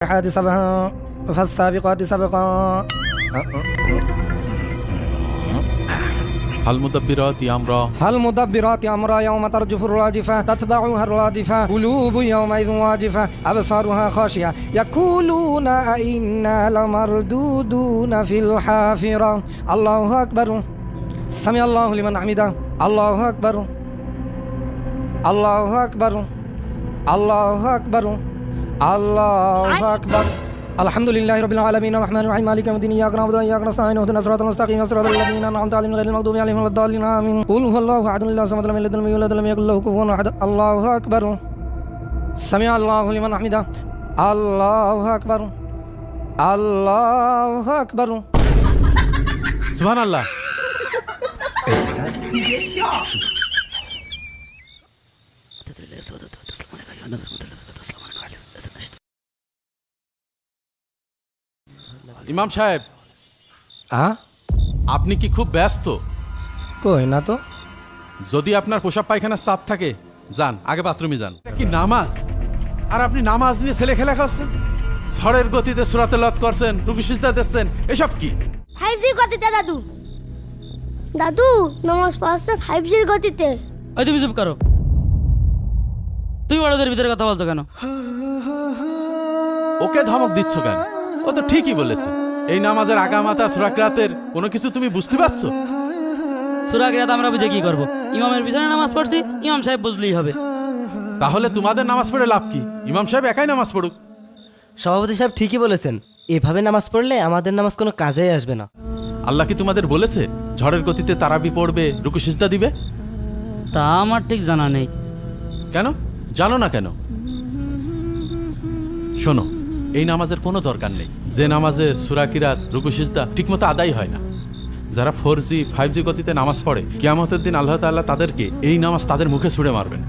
سبحا فالسابقات سبقا فالمدبرات أمرا فالمدبرات أمرا يوم ترجف الراجفة تتبعها الرادفة قلوب يومئذ واجفة أبصارها خاشعة يقولون أئنا لمردودون في الحافرة الله أكبر سمع الله لمن حمده الله أكبر الله أكبر الله أكبر الله أكبر الحمد لله رب العالمين الرحمن الرحيم مالك يوم الدين إياك نعبد وإياك نستعين اهدنا الصراط المستقيم صراط الذين أنعمت عليهم غير المغضوب عليهم ولا الضالين آمين قل هو الله أحد الله الصمد لم يلد ولم يولد ولم يكن له كفوا أحد الله أكبر سمع الله لمن حمده الله أكبر الله أكبر سبحان الله ইমাম সাহেব আপনি কি খুব ব্যস্ত? কই না তো। যদি আপনার পোশাক পায়খানার চাপ থাকে যান আগে বাথরুমে যান। কি নামাজ, আর আপনি নামাজ নিয়ে ছেলে খেলা করছেন, ঝড়ের গতিতে সূরাতে লত করছেন, রুকু সিজদা দিচ্ছেন, এসব কি? 5G গতিতে দাদু। দাদু নামাজ পড়ছে 5G গতিতে। এই তুমি চুপ করো, তুমি বড়দের ভিতরে কথা বলছো কেন? ওকে ধমক দিচ্ছ কেন? ও তো ঠিকই বলেছে। এই নামাজের আগামাতা সূরা কিরাতের কোনো কিছু তুমি বুঝতে পারছো? সূরা কিরাত আমরা বুঝে কি করব? ইমামের পিছনে নামাজ পড়ছি, ইমাম সাহেব বুঝলেই হবে। তাহলে তোমাদের নামাজ পড়ে লাভ কি? ইমাম সাহেব একাই নামাজ পড়ুক। সভাপতি সাহেব ঠিকই বলেছেন, এভাবে নামাজ পড়লে আমাদের নামাজ কোনো কাজেই আসবে না। আল্লাহ কি তোমাদের বলেছে ঝড়ের গতিতে তারাবি পড়বে, রুকু সিজদা দিবে? তা আমার ঠিক জানা নেই। কেন জানো না কেন? শোনো, এই নামাজের কোনো দরকার নেই যে নামাজের সূরা কিরাত, রুকু সিজদা ঠিকমতো আদায় হয় না। যারা 4G 5G গতিতে নামাজ পড়ে, কিয়ামতের দিন আল্লাহ তাআলা তাদেরকে এই নামাজ তাদের মুখে ছুঁড়ে মারবেন।